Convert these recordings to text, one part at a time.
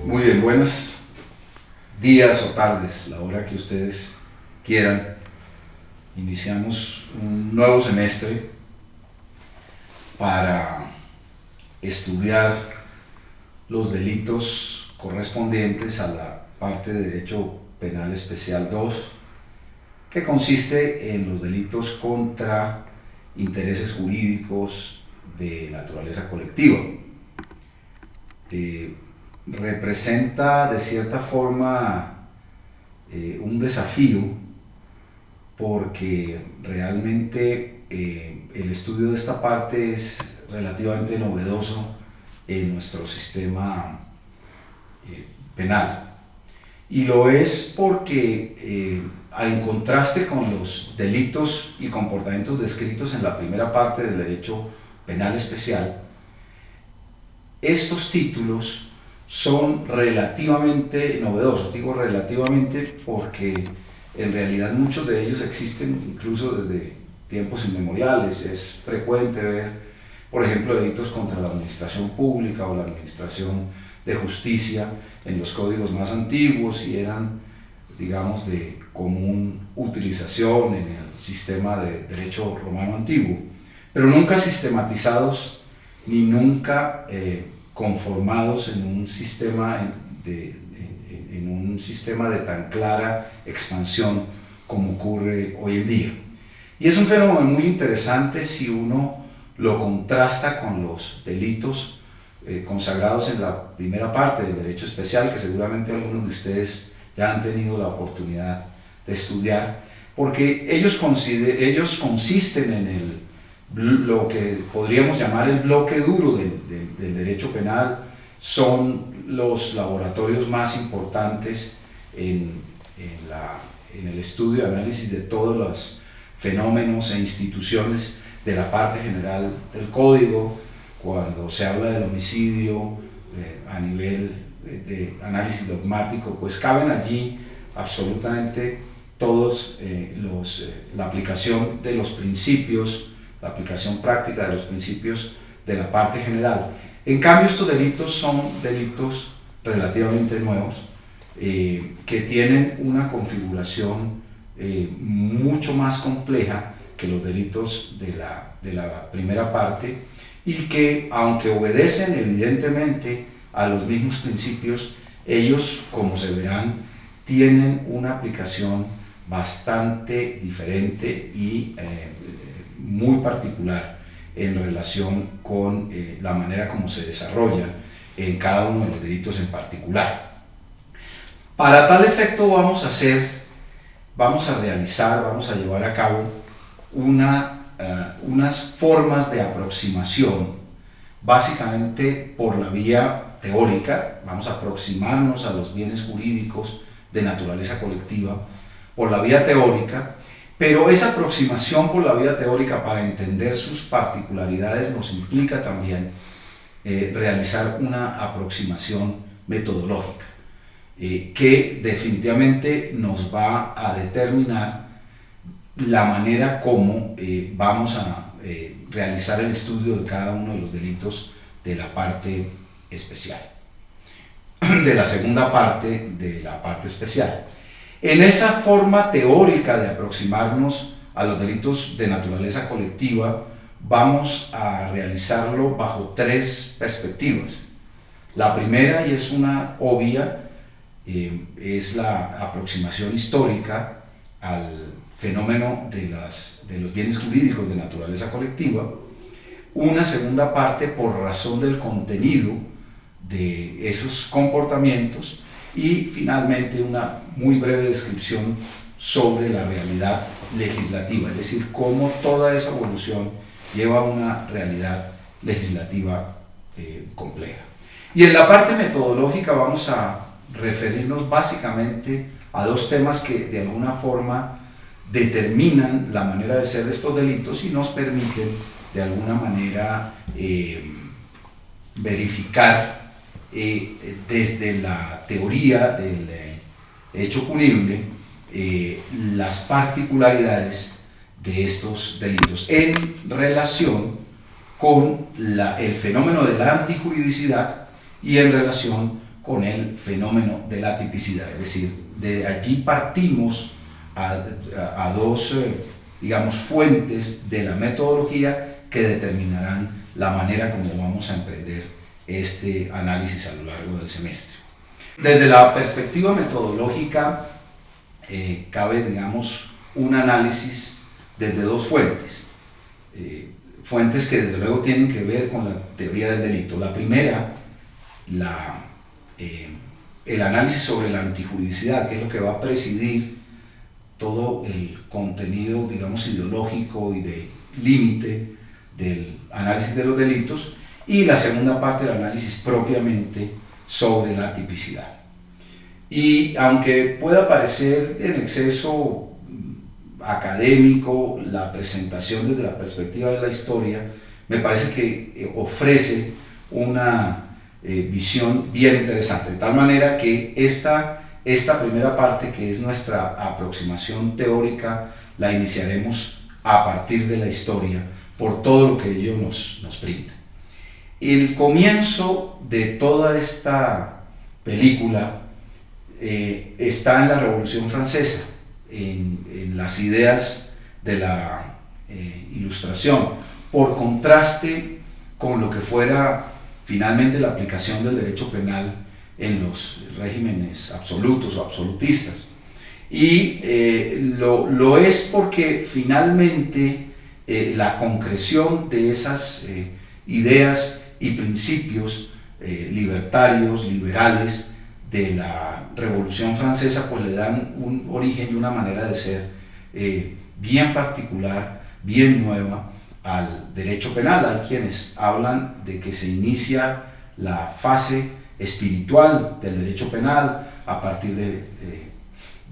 Muy bien, buenos días o tardes, la hora que ustedes quieran. Iniciamos un nuevo semestre para estudiar los delitos correspondientes a la parte de Derecho Penal Especial 2, que consiste en los delitos contra intereses jurídicos de naturaleza colectiva. Representa de cierta forma un desafío, porque realmente el estudio de esta parte es relativamente novedoso en nuestro sistema penal, y lo es porque en contraste con los delitos y comportamientos descritos en la primera parte del Derecho Penal Especial, estos títulos son relativamente novedosos. Digo relativamente porque en realidad muchos de ellos existen incluso desde tiempos inmemoriales. Es frecuente ver, por ejemplo, delitos contra la administración pública o la administración de justicia en los códigos más antiguos, y eran, digamos, de común utilización en el sistema de derecho romano antiguo, pero nunca sistematizados ni nunca conformados en un sistema de tan clara expansión como ocurre hoy en día. Y es un fenómeno muy interesante si uno lo contrasta con los delitos consagrados en la primera parte del Derecho Especial, que seguramente algunos de ustedes ya han tenido la oportunidad de estudiar, porque ellos consisten en lo que podríamos llamar el bloque duro del derecho penal. Son los laboratorios más importantes en el estudio y análisis de todos los fenómenos e instituciones de la parte general del código. Cuando se habla del homicidio a nivel de análisis dogmático, pues caben allí absolutamente todos la aplicación de los principios, la aplicación práctica de los principios de la parte general. En cambio, estos delitos son delitos relativamente nuevos, que tienen una configuración mucho más compleja que los delitos de la primera parte, y que, aunque obedecen evidentemente a los mismos principios, ellos, como se verán, tienen una aplicación bastante diferente y muy particular en relación con la manera como se desarrollan en cada uno de los delitos en particular. Para tal efecto vamos a llevar a cabo unas formas de aproximación, básicamente por la vía teórica. Vamos a aproximarnos a los bienes jurídicos de naturaleza colectiva por la vía teórica, pero esa aproximación por la vía teórica, para entender sus particularidades, nos implica también realizar una aproximación metodológica, que definitivamente nos va a determinar la manera como vamos a realizar el estudio de cada uno de los delitos de la parte especial, de la segunda parte de la parte especial. En esa forma teórica de aproximarnos a los delitos de naturaleza colectiva, vamos a realizarlo bajo tres perspectivas. La primera, y es una obvia, es la aproximación histórica al fenómeno de los bienes jurídicos de naturaleza colectiva. Una segunda parte, por razón del contenido de esos comportamientos, y finalmente una muy breve descripción sobre la realidad legislativa, es decir, cómo toda esa evolución lleva a una realidad legislativa compleja. Y en la parte metodológica vamos a referirnos básicamente a dos temas que de alguna forma determinan la manera de ser de estos delitos y nos permiten de alguna manera verificar desde la teoría del hecho punible las particularidades de estos delitos en relación con el fenómeno de la antijuridicidad y en relación con el fenómeno de la tipicidad. Es decir, de allí partimos a dos, digamos, fuentes de la metodología que determinarán la manera como vamos a emprender este análisis a lo largo del semestre. Desde la perspectiva metodológica, cabe, digamos, un análisis desde dos fuentes. Fuentes que desde luego tienen que ver con la teoría del delito. La primera, el análisis sobre la antijuridicidad, que es lo que va a presidir todo el contenido, digamos, ideológico y de límite del análisis de los delitos, y la segunda parte, el análisis propiamente sobre la tipicidad. Y aunque pueda parecer en exceso académico la presentación desde la perspectiva de la historia, me parece que ofrece una visión bien interesante, de tal manera que esta primera parte, que es nuestra aproximación teórica, la iniciaremos a partir de la historia, por todo lo que ello nos brinda. El comienzo de toda esta película está en la Revolución Francesa, en las ideas de la Ilustración, por contraste con lo que fuera finalmente la aplicación del derecho penal en los regímenes absolutos o absolutistas. Y lo es porque finalmente la concreción de esas ideas y principios libertarios, liberales de la Revolución Francesa, pues le dan un origen y una manera de ser bien particular, bien nueva al derecho penal. Hay quienes hablan de que se inicia la fase espiritual del derecho penal a partir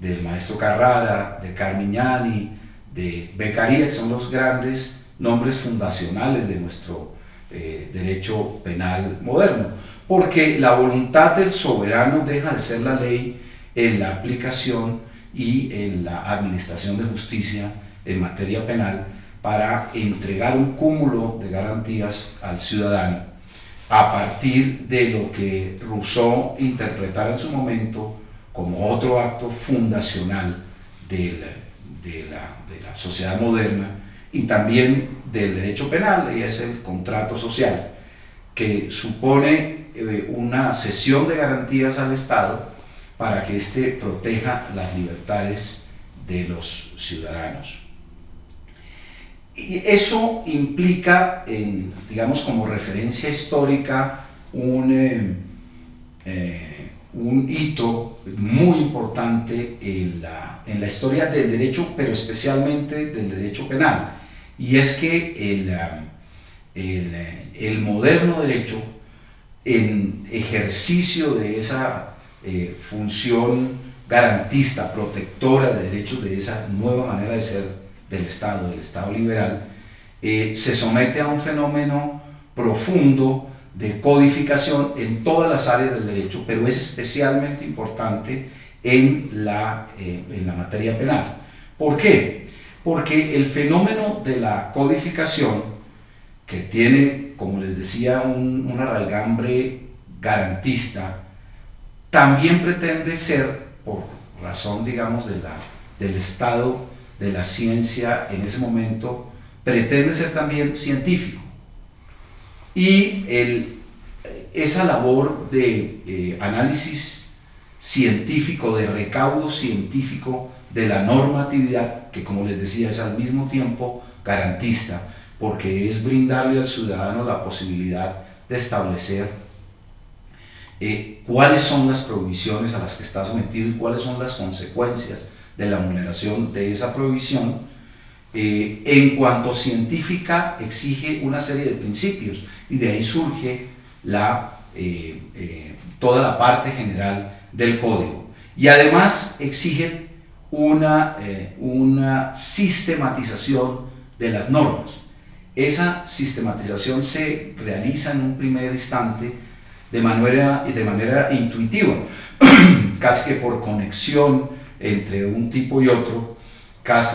del maestro Carrara, de Carmignani, de Beccaria, que son los grandes nombres fundacionales de nuestro derecho penal moderno, porque la voluntad del soberano deja de ser la ley en la aplicación y en la administración de justicia en materia penal para entregar un cúmulo de garantías al ciudadano a partir de lo que Rousseau interpretara en su momento como otro acto fundacional de la sociedad moderna y también del derecho penal, y es el contrato social, que supone una cesión de garantías al Estado para que éste proteja las libertades de los ciudadanos. Y eso implica, digamos, como referencia histórica, un hito muy importante en la historia del derecho, pero especialmente del derecho penal, y es que el moderno derecho, en ejercicio de esa función garantista, protectora de derechos, de esa nueva manera de ser del Estado liberal, se somete a un fenómeno profundo de codificación en todas las áreas del derecho, pero es especialmente importante en la materia penal. ¿Por qué? Porque el fenómeno de la codificación, que tiene, como les decía, una raigambre garantista, también pretende ser, por razón, digamos, del estado de la ciencia en ese momento, pretende ser también científico. Y esa labor de análisis científico, de recaudo científico de la normatividad, que como les decía es al mismo tiempo garantista, porque es brindarle al ciudadano la posibilidad de establecer cuáles son las prohibiciones a las que está sometido y cuáles son las consecuencias de la vulneración de esa prohibición. En cuanto científica, exige una serie de principios, y de ahí surge toda la parte general del código, y además exige una sistematización de las normas. Esa sistematización se realiza en un primer instante de manera intuitiva, casi que por conexión entre un tipo y otro,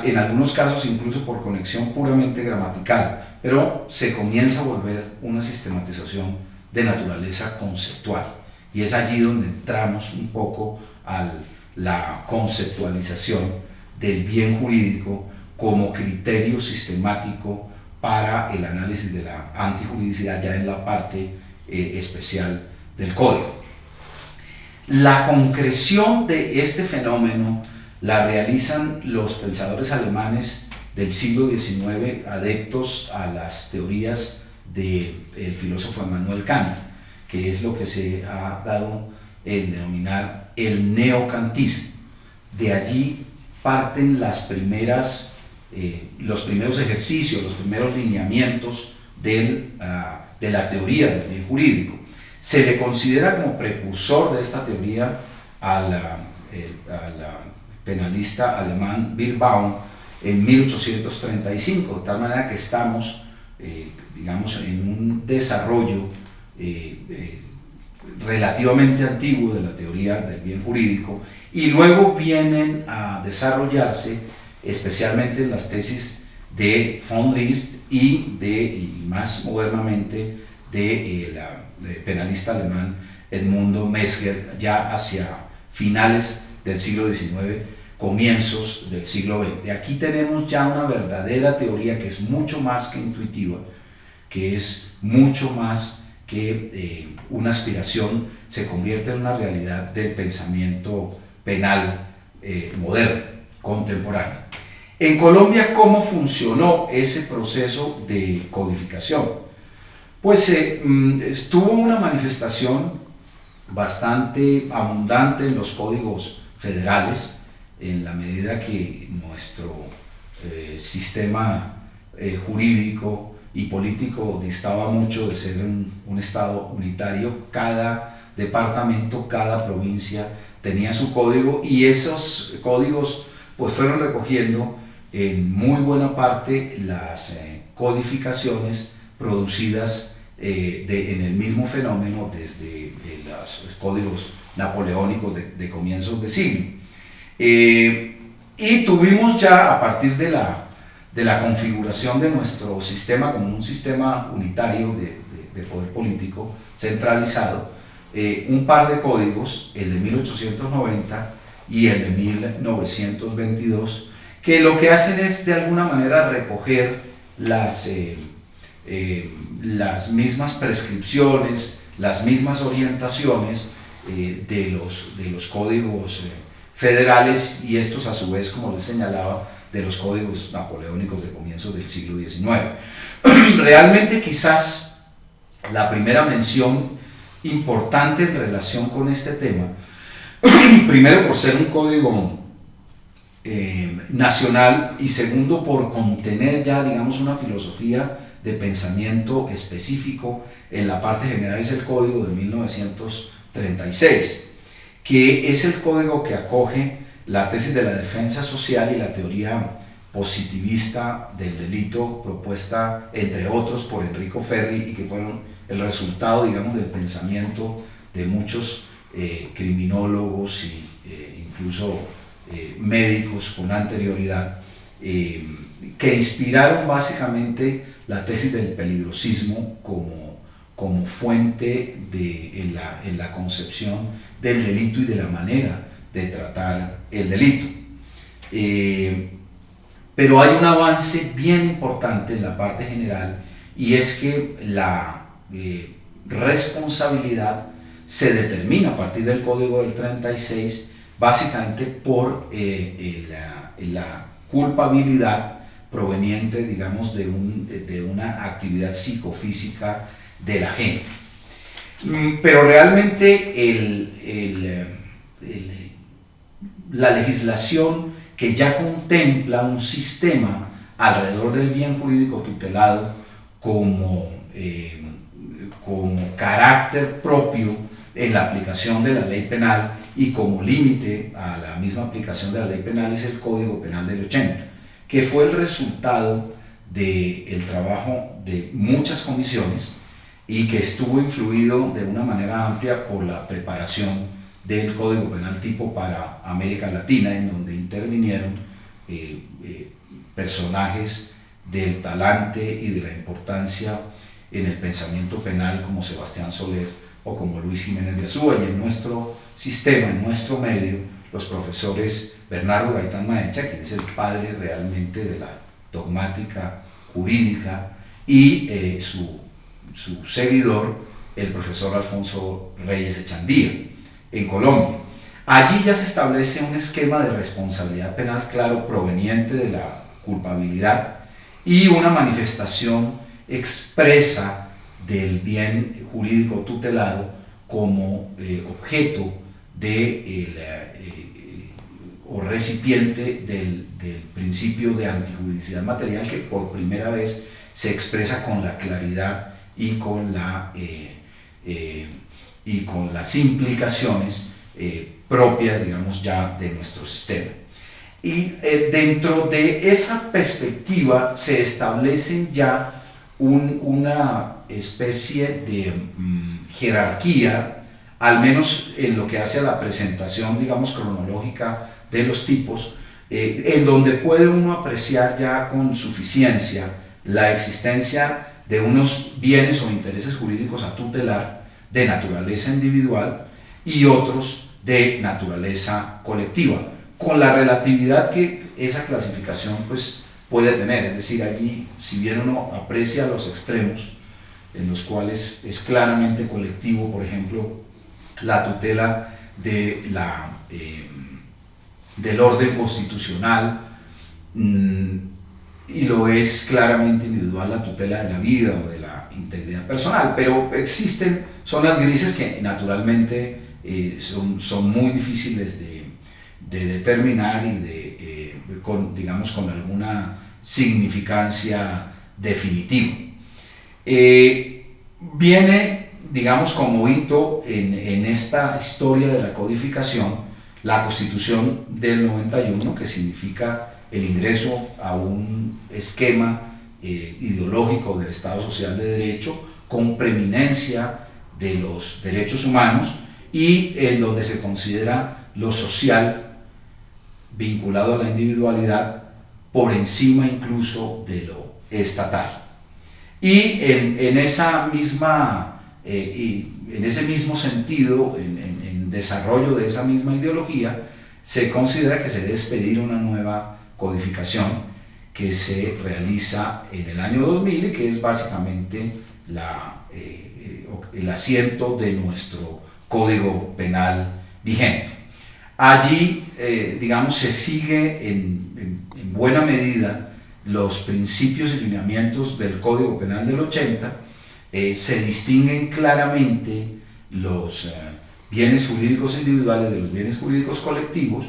en algunos casos incluso por conexión puramente gramatical, pero se comienza a volver una sistematización de naturaleza conceptual, y es allí donde entramos un poco a la conceptualización del bien jurídico como criterio sistemático para el análisis de la antijuridicidad ya en la parte especial del código. La concreción de este fenómeno la realizan los pensadores alemanes del siglo XIX adeptos a las teorías del filósofo Immanuel Kant, que es lo que se ha dado en denominar el neocantismo. De allí parten los primeros ejercicios, los primeros lineamientos de la teoría del bien jurídico. Se le considera como precursor de esta teoría al penalista alemán Bierbaum en 1835, de tal manera que estamos, digamos, en un desarrollo relativamente antiguo de la teoría del bien jurídico, y luego vienen a desarrollarse especialmente en las tesis de von List y más modernamente del penalista alemán Edmundo Mesger, ya hacia finales del siglo XIX, comienzos del siglo XX. Aquí tenemos ya una verdadera teoría que es mucho más que intuitiva, que es mucho más que una aspiración, se convierte en una realidad del pensamiento penal moderno, contemporáneo. En Colombia, ¿cómo funcionó ese proceso de codificación? Pues estuvo una manifestación bastante abundante en los códigos federales, en la medida que nuestro sistema jurídico y político distaba mucho de ser un estado unitario. Cada departamento, cada provincia tenía su código, y esos códigos pues fueron recogiendo en muy buena parte las codificaciones producidas en el mismo fenómeno desde los códigos napoleónicos de comienzos de siglo. Y tuvimos ya, a partir de la configuración de nuestro sistema como un sistema unitario de poder político centralizado, un par de códigos, el de 1890 y el de 1922, que lo que hacen es de alguna manera recoger las mismas prescripciones, las mismas orientaciones de los códigos federales, y estos a su vez, como les señalaba, de los códigos napoleónicos de comienzos del siglo XIX. Realmente quizás la primera mención importante en relación con este tema, primero por ser un código nacional, y segundo por contener ya, digamos, una filosofía de pensamiento específico en la parte general, es el código de 1936, que es el código que acoge la tesis de la defensa social y la teoría positivista del delito propuesta, entre otros, por Enrico Ferri, y que fueron el resultado, digamos, del pensamiento de muchos criminólogos e incluso médicos con anterioridad, que inspiraron básicamente la tesis del peligrosismo como fuente en la concepción del delito y de la manera de tratar el delito. Pero hay un avance bien importante en la parte general, y es que la responsabilidad se determina a partir del Código del 36 básicamente por la culpabilidad proveniente, digamos, de una actividad psicofísica del agente. Pero realmente la legislación que ya contempla un sistema alrededor del bien jurídico tutelado como carácter propio en la aplicación de la ley penal y como límite a la misma aplicación de la ley penal es el Código Penal del 80, que fue el resultado del trabajo de muchas comisiones y que estuvo influido de una manera amplia por la preparación del Código Penal tipo para América Latina, en donde intervinieron personajes del talante y de la importancia en el pensamiento penal como Sebastián Soler, o como Luis Jiménez de Azúa, y en nuestro sistema, en nuestro medio, los profesores Bernardo Gaitán Maecha, quien es el padre realmente de la dogmática jurídica, y su seguidor, el profesor Alfonso Reyes Echandía, en Colombia. Allí ya se establece un esquema de responsabilidad penal claro proveniente de la culpabilidad y una manifestación expresa del bien jurídico tutelado como objeto o recipiente del principio de antijuridicidad material, que por primera vez se expresa con la claridad y con las implicaciones propias, digamos, ya de nuestro sistema. Y dentro de esa perspectiva se establecen ya una especie de jerarquía, al menos en lo que hace a la presentación, digamos, cronológica de los tipos, en donde puede uno apreciar ya con suficiencia la existencia de unos bienes o intereses jurídicos a tutelar de naturaleza individual y otros de naturaleza colectiva, con la relatividad que esa clasificación pues puede tener. Es decir, allí, si bien uno aprecia los extremos en los cuales es claramente colectivo, por ejemplo, la tutela del orden constitucional, y lo es claramente individual la tutela de la vida o de la integridad personal, pero existen zonas grises que naturalmente son muy difíciles de determinar y digamos, con alguna significancia definitiva. Viene, digamos, como hito en esta historia de la codificación la Constitución del 91, que significa el ingreso a un esquema ideológico del Estado Social de Derecho con preeminencia de los derechos humanos y en donde se considera lo social vinculado a la individualidad por encima incluso de lo estatal. Y en ese mismo sentido, en desarrollo de esa misma ideología, se considera que se debe expedir una nueva codificación que se realiza en el año 2000 y que es básicamente el asiento de nuestro Código Penal vigente. Allí, digamos, se sigue en buena medida los principios y lineamientos del Código Penal del 80, se distinguen claramente los bienes jurídicos individuales de los bienes jurídicos colectivos,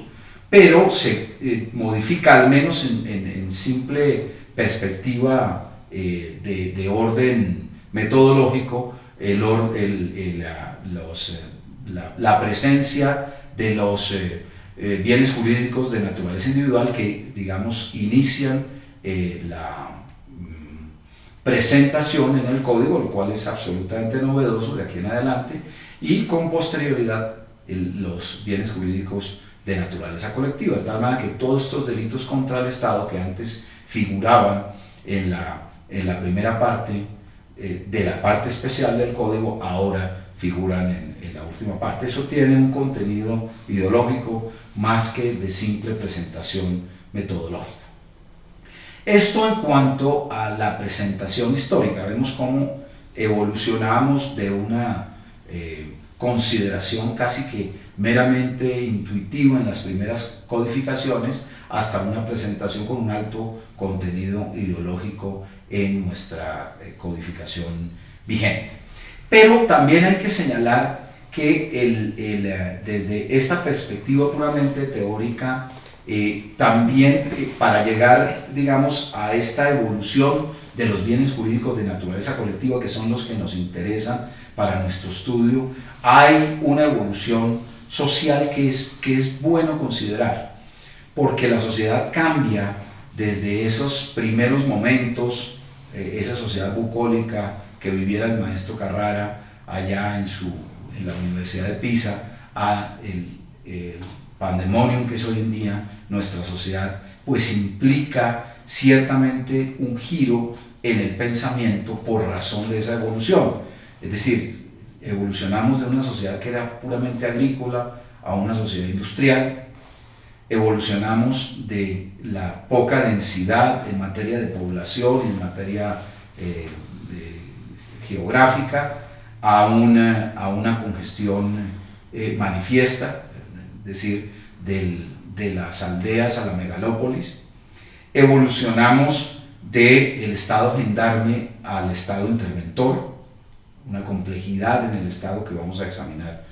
pero se modifica, al menos en simple perspectiva de orden metodológico, la presencia de los bienes jurídicos de naturaleza individual que, digamos, inician la presentación en el código, lo cual es absolutamente novedoso de aquí en adelante, y con posterioridad los bienes jurídicos de naturaleza colectiva, de tal manera que todos estos delitos contra el Estado que antes figuraban en la primera parte de la parte especial del código, ahora figuran en la última parte. Eso tiene un contenido ideológico más que de simple presentación metodológica. Esto en cuanto a la presentación histórica. Vemos cómo evolucionamos de una consideración casi que meramente intuitiva en las primeras codificaciones hasta una presentación con un alto contenido ideológico en nuestra codificación vigente. Pero también hay que señalar que desde esta perspectiva puramente teórica, también para llegar, digamos, a esta evolución de los bienes jurídicos de naturaleza colectiva, que son los que nos interesan para nuestro estudio, hay una evolución social que es bueno considerar, porque la sociedad cambia desde esos primeros momentos, esa sociedad bucólica que viviera el maestro Carrara allá en la Universidad de Pisa, a el pandemonium que es hoy en día nuestra sociedad, pues implica ciertamente un giro en el pensamiento por razón de esa evolución. Es decir, evolucionamos de una sociedad que era puramente agrícola a una sociedad industrial, evolucionamos de la poca densidad en materia de población y en materia geográfica a una congestión manifiesta, es decir, de las aldeas a la megalópolis. Evolucionamos del estado gendarme al estado interventor, una complejidad en el estado que vamos a examinar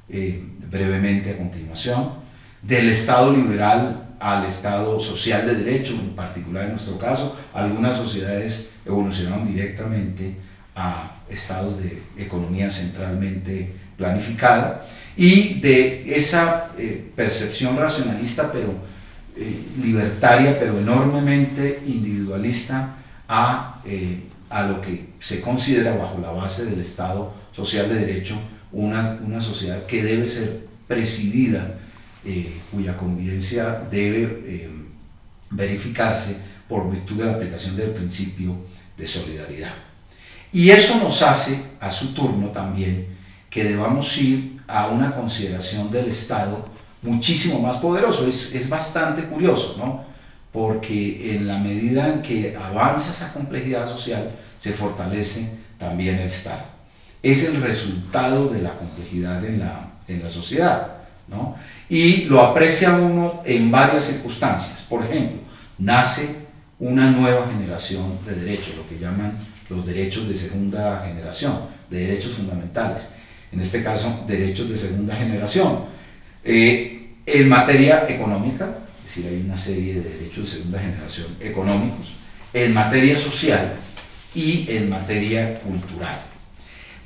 brevemente a continuación, del estado liberal al estado social de derecho, en particular en nuestro caso. Algunas sociedades evolucionaron directamente a estados de economía centralmente planificada, y de esa percepción racionalista pero libertaria, pero enormemente individualista, a lo que se considera bajo la base del Estado social de derecho una sociedad que debe ser presidida, cuya convivencia debe verificarse por virtud de la aplicación del principio de solidaridad. Y eso nos hace, a su turno también, que debamos ir a una consideración del Estado muchísimo más poderoso. Es bastante curioso, ¿no? Porque en la medida en que avanza esa complejidad social, se fortalece también el Estado. Es el resultado de la complejidad en la sociedad, ¿no? Y lo aprecia uno en varias circunstancias. Por ejemplo, nace una nueva generación de derechos, lo que llaman los derechos de segunda generación, de derechos fundamentales. En este caso, derechos de segunda generación. En materia económica, es decir, hay una serie de derechos de segunda generación económicos, en materia social y en materia cultural.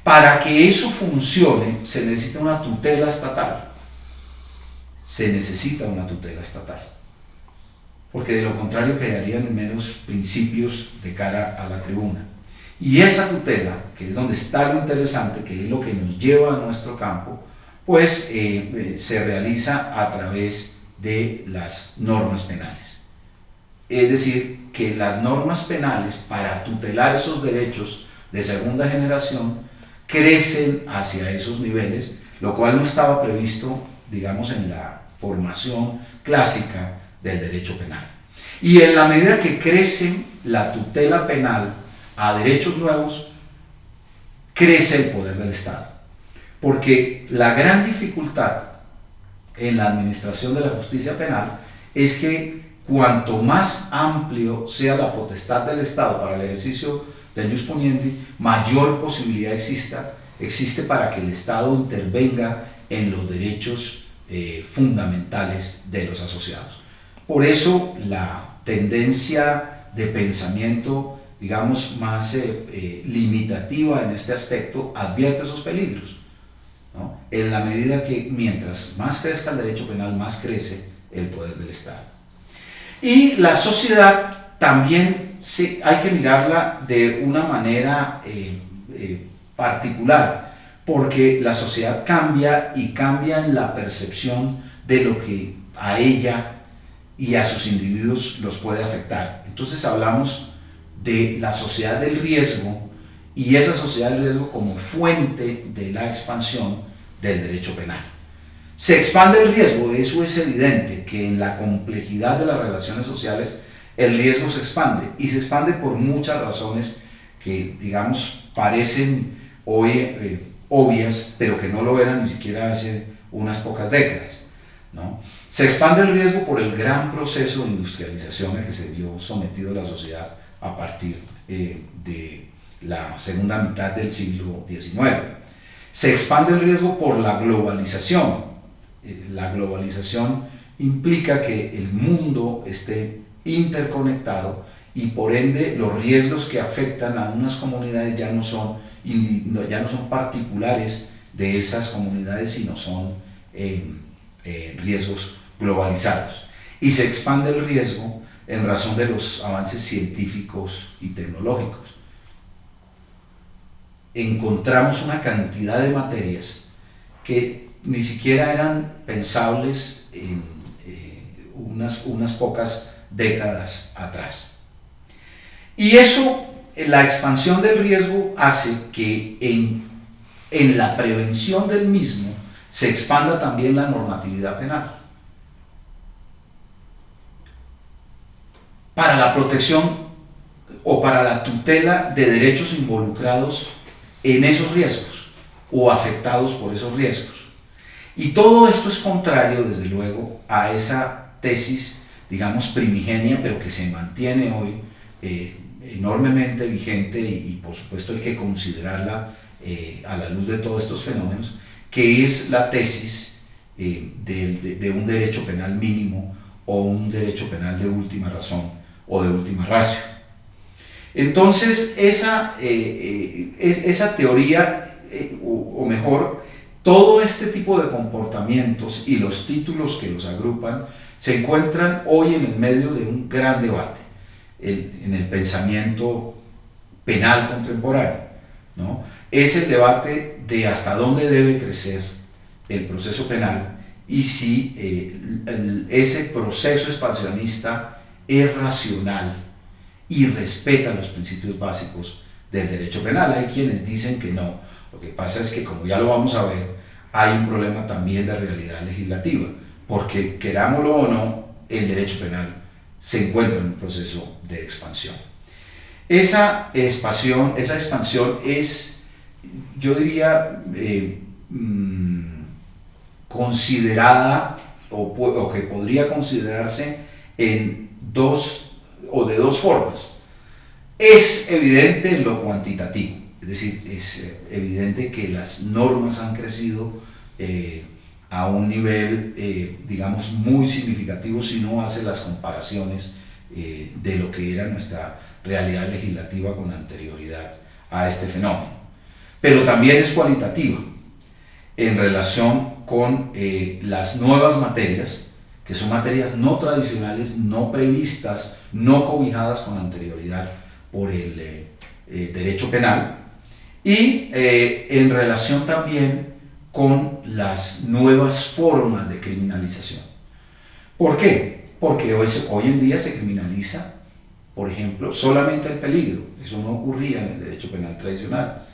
Para que eso funcione, se necesita una tutela estatal. Se necesita una tutela estatal, porque de lo contrario quedarían menos principios de cara a la tribuna. Y esa tutela, que es donde está lo interesante, que es lo que nos lleva a nuestro campo, pues se realiza a través de las normas penales. Es decir, que las normas penales, para tutelar esos derechos de segunda generación, crecen hacia esos niveles, lo cual no estaba previsto, digamos, en la formación clásica del derecho penal. Y en la medida que crece la tutela penal a derechos nuevos, crece el poder del Estado. Porque la gran dificultad en la administración de la justicia penal es que cuanto más amplio sea la potestad del Estado para el ejercicio del ius poniendi, mayor posibilidad existe para que el Estado intervenga en los derechos fundamentales de los asociados. Por eso la tendencia de pensamiento, digamos, más limitativa en este aspecto, advierte esos peligros, ¿no? En la medida que mientras más crezca el derecho penal, más crece el poder del Estado. Y la sociedad también hay que mirarla de una manera particular, porque la sociedad cambia, y cambia en la percepción de lo que a ella y a sus individuos los puede afectar. Entonces hablamos de la sociedad del riesgo, y esa sociedad del riesgo como fuente de la expansión del derecho penal. Se expande el riesgo, eso es evidente, que en la complejidad de las relaciones sociales el riesgo se expande, y se expande por muchas razones que, digamos, parecen hoy obvias, pero que no lo eran ni siquiera hace unas pocas décadas, ¿no? Se expande el riesgo por el gran proceso de industrialización al que se vio sometido la sociedad a partir de la segunda mitad del siglo XIX. Se expande el riesgo por la globalización. La globalización implica que el mundo esté interconectado, y por ende los riesgos que afectan a unas comunidades ya no son particulares de esas comunidades, sino son riesgos globalizados. Y se expande el riesgo en razón de los avances científicos y tecnológicos. Encontramos una cantidad de materias que ni siquiera eran pensables en unas pocas décadas atrás. Y eso, la expansión del riesgo, hace que en en la prevención del mismo se expanda también la normatividad penal. Para la protección o para la tutela de derechos involucrados en esos riesgos o afectados por esos riesgos. Y todo esto es contrario, desde luego, a esa tesis, digamos, primigenia, pero que se mantiene hoy enormemente vigente y por supuesto hay que considerarla a la luz de todos estos fenómenos, que es la tesis de un derecho penal mínimo o un derecho penal de última razón o de última ratio. Entonces, esa teoría, o mejor, todo este tipo de comportamientos y los títulos que los agrupan se encuentran hoy en el medio de un gran debate en el pensamiento penal contemporáneo, ¿no? Es el debate de hasta dónde debe crecer el proceso penal y si ese proceso expansionista es racional y respeta los principios básicos del derecho penal. Hay quienes dicen que no. Lo que pasa es que, como ya lo vamos a ver, hay un problema también de realidad legislativa, porque querámoslo o no, el derecho penal se encuentra en un proceso de expansión. Esa expansión es, yo diría, considerada o que podría considerarse en de dos formas. Es evidente en lo cuantitativo, es decir, es evidente que las normas han crecido a un nivel, digamos, muy significativo si uno hace las comparaciones de lo que era nuestra realidad legislativa con anterioridad a este fenómeno. Pero también es cualitativa en relación con las nuevas materias, que son materias no tradicionales, no previstas, no cobijadas con anterioridad por el derecho penal, y en relación también con las nuevas formas de criminalización. ¿Por qué? Porque hoy en día se criminaliza, por ejemplo, solamente el peligro. Eso no ocurría en el derecho penal tradicional.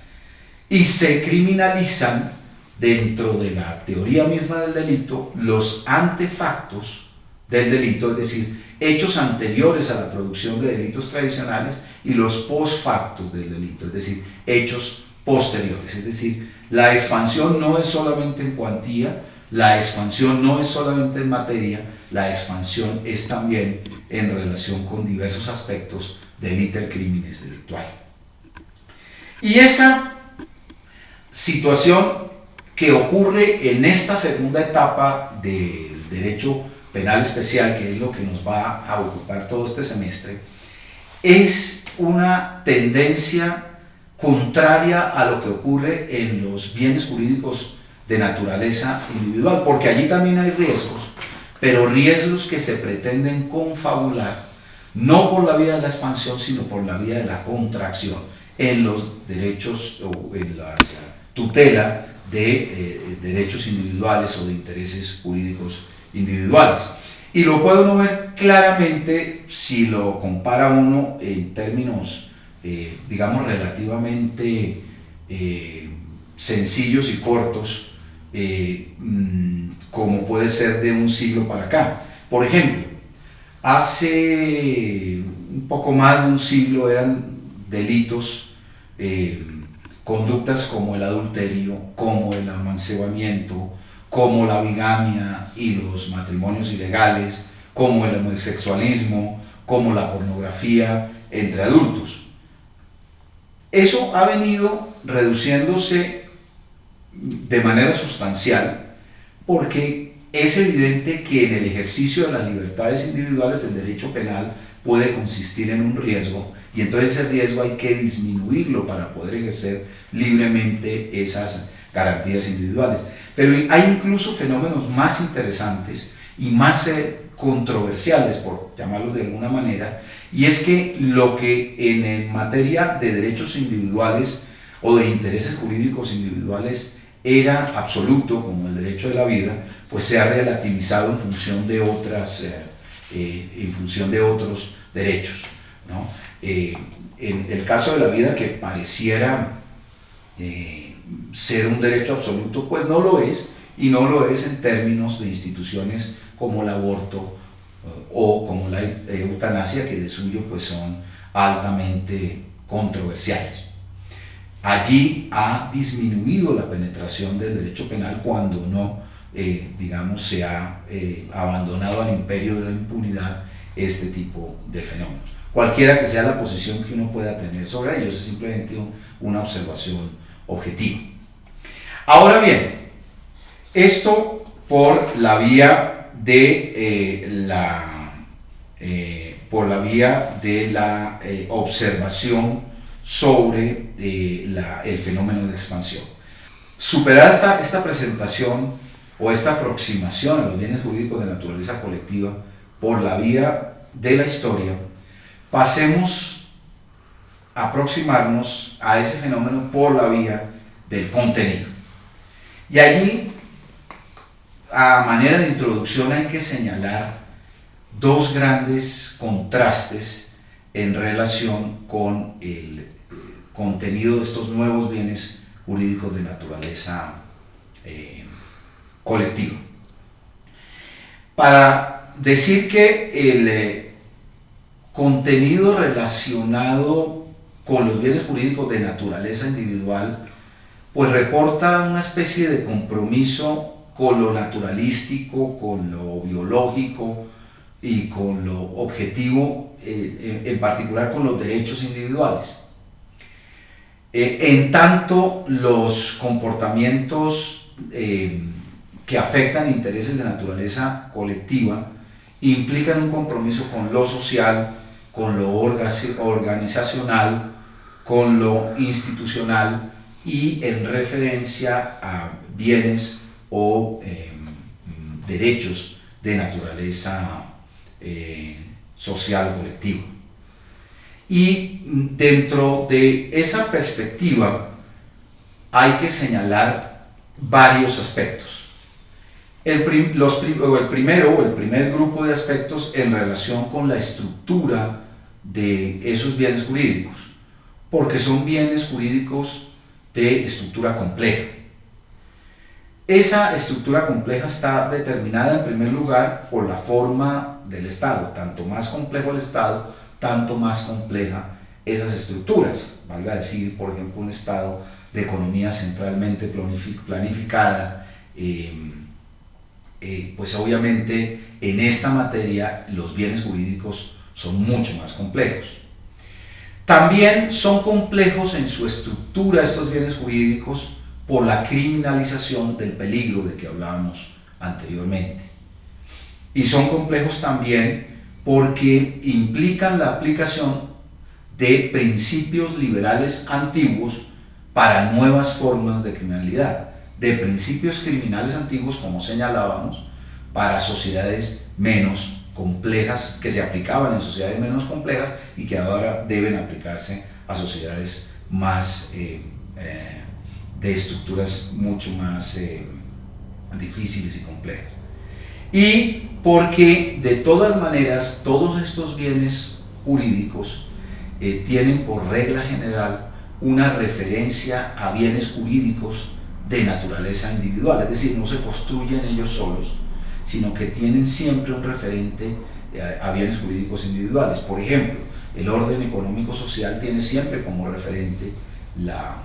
Y se criminalizan, dentro de la teoría misma del delito, los antefactos del delito, es decir, hechos anteriores a la producción de delitos tradicionales, y los postfactos del delito, es decir, hechos posteriores. Es decir, la expansión no es solamente en cuantía, la expansión no es solamente en materia, la expansión es también en relación con diversos aspectos del iter criminis delictual. Y esa situación que ocurre en esta segunda etapa del derecho penal especial, que es lo que nos va a ocupar todo este semestre, es una tendencia contraria a lo que ocurre en los bienes jurídicos de naturaleza individual, porque allí también hay riesgos, pero riesgos que se pretenden confabular no por la vía de la expansión, sino por la vía de la contracción en los derechos o en la tutela de derechos individuales o de intereses jurídicos individuales. Y lo puede uno ver claramente si lo compara uno en términos, digamos, relativamente sencillos y cortos, como puede ser de un siglo para acá. Por ejemplo, hace un poco más de un siglo eran delitos, conductas como el adulterio, como el amancebamiento, como la bigamia y los matrimonios ilegales, como el homosexualismo, como la pornografía entre adultos. Eso ha venido reduciéndose de manera sustancial, porque es evidente que en el ejercicio de las libertades individuales el derecho penal puede consistir en un riesgo, y entonces ese riesgo hay que disminuirlo para poder ejercer libremente esas garantías individuales. Pero hay incluso fenómenos más interesantes y más controversiales, por llamarlos de alguna manera, y es que lo que en materia de derechos individuales o de intereses jurídicos individuales era absoluto, como el derecho de la vida, pues se ha relativizado en función de otros derechos, ¿no? En el caso de la vida, que pareciera ser un derecho absoluto, pues no lo es, y no lo es en términos de instituciones como el aborto o como la eutanasia, que de suyo pues son altamente controversiales. Allí ha disminuido la penetración del derecho penal cuando no, digamos, se ha abandonado al imperio de la impunidad este tipo de fenómenos. Cualquiera que sea la posición que uno pueda tener sobre ellos, es simplemente una observación objetiva. Ahora bien, esto por la vía de la observación sobre el fenómeno de expansión. Superada esta presentación o esta aproximación a los bienes jurídicos de naturaleza colectiva por la vía de la historia, pasemos a aproximarnos a ese fenómeno por la vía del contenido. Y allí, a manera de introducción, hay que señalar dos grandes contrastes en relación con el contenido de estos nuevos bienes jurídicos de naturaleza colectiva. Para decir que el contenido relacionado con los bienes jurídicos de naturaleza individual pues reporta una especie de compromiso con lo naturalístico, con lo biológico y con lo objetivo, en particular con los derechos individuales. En tanto, los comportamientos que afectan intereses de naturaleza colectiva implican un compromiso con lo social, con lo organizacional, con lo institucional y en referencia a bienes o derechos de naturaleza social colectiva. Y dentro de esa perspectiva hay que señalar varios aspectos. El primer grupo de aspectos en relación con la estructura de esos bienes jurídicos, porque son bienes jurídicos de estructura compleja. Esa estructura compleja está determinada en primer lugar por la forma del Estado. Tanto más complejo el Estado, tanto más compleja esas estructuras. Valga decir, por ejemplo, un Estado de economía centralmente planificada, pues obviamente en esta materia los bienes jurídicos son mucho más complejos. También son complejos en su estructura estos bienes jurídicos por la criminalización del peligro de que hablábamos anteriormente. Y son complejos también porque implican la aplicación de principios liberales antiguos para nuevas formas de criminalidad, de principios criminales antiguos, como señalábamos, para sociedades menos complejas, que se aplicaban en sociedades menos complejas y que ahora deben aplicarse a sociedades más de estructuras mucho más difíciles y complejas. Y porque de todas maneras todos estos bienes jurídicos tienen por regla general una referencia a bienes jurídicos de naturaleza individual, es decir, no se construyen ellos solos, sino que tienen siempre un referente a bienes jurídicos individuales. Por ejemplo, el orden económico social tiene siempre como referente la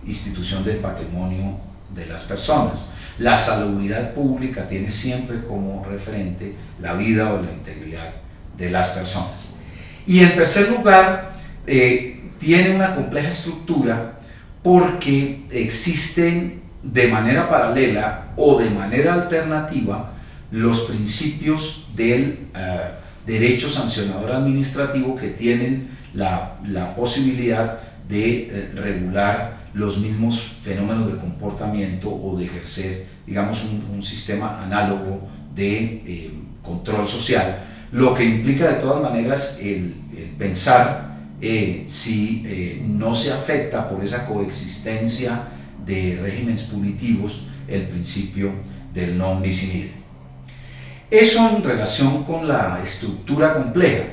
institución del patrimonio de las personas. La salubridad pública tiene siempre como referente la vida o la integridad de las personas. Y en tercer lugar, tiene una compleja estructura porque existen de manera paralela o de manera alternativa los principios del derecho sancionador administrativo que tienen la posibilidad de regular los mismos fenómenos de comportamiento o de ejercer, digamos, un sistema análogo de control social, lo que implica de todas maneras el pensar si no se afecta por esa coexistencia de regímenes punitivos el principio del non bis in idem. Eso en relación con la estructura compleja,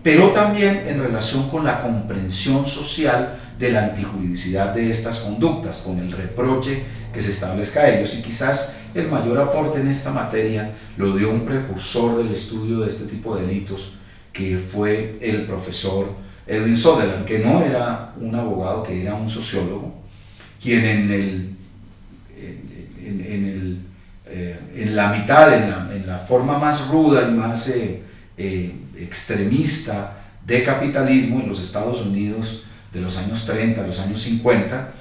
pero también en relación con la comprensión social de la antijuridicidad de estas conductas, con el reproche que se establezca a ellos. Y quizás el mayor aporte en esta materia lo dio un precursor del estudio de este tipo de delitos, que fue el profesor Edwin Sutherland, que no era un abogado, que era un sociólogo, quien en la mitad, en la forma más ruda y más extremista de capitalismo en los Estados Unidos de los años 30, los años 50,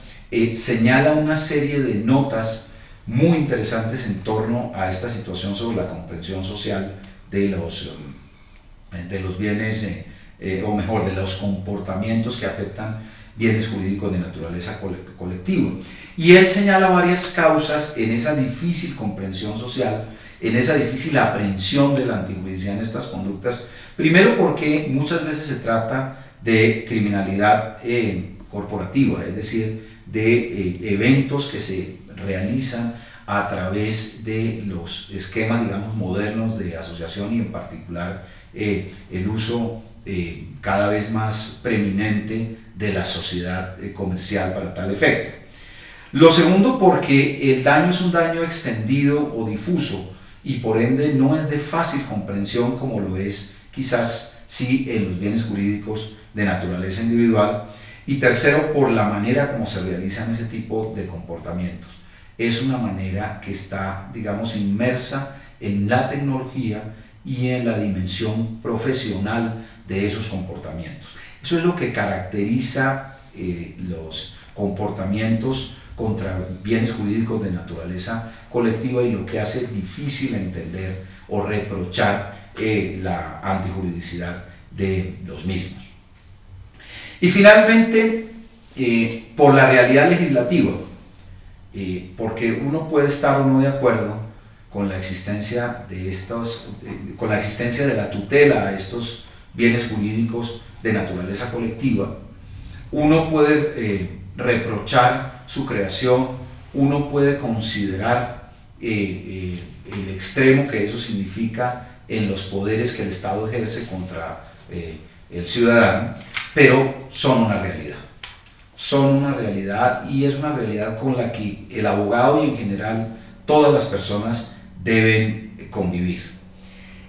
señala una serie de notas muy interesantes en torno a esta situación sobre la comprensión social de los bienes, o mejor, de los comportamientos que afectan bienes jurídicos de naturaleza colectiva. Y él señala varias causas en esa difícil comprensión social, en esa difícil aprehensión de la antijuridicidad en estas conductas. Primero, porque muchas veces se trata de criminalidad corporativa, es decir, de eventos que se realizan a través de los esquemas, digamos, modernos de asociación, y en particular el uso cada vez más preeminente de la sociedad comercial para tal efecto. Lo segundo, porque el daño es un daño extendido o difuso, y por ende no es de fácil comprensión como lo es quizás sí en los bienes jurídicos de naturaleza individual. Y tercero, por la manera como se realizan ese tipo de comportamientos. Es una manera que está, digamos, inmersa en la tecnología y en la dimensión profesional de esos comportamientos. Eso es lo que caracteriza los comportamientos contra bienes jurídicos de naturaleza colectiva, y lo que hace difícil entender o reprochar la antijuridicidad de los mismos. Y finalmente, por la realidad legislativa, porque uno puede estar o no de acuerdo con la existencia de la tutela a estos bienes jurídicos de naturaleza colectiva. Uno puede reprochar su creación, uno puede considerar el extremo que eso significa en los poderes que el Estado ejerce contra el ciudadano, pero son una realidad. Son una realidad, y es una realidad con la que el abogado y en general todas las personas deben convivir.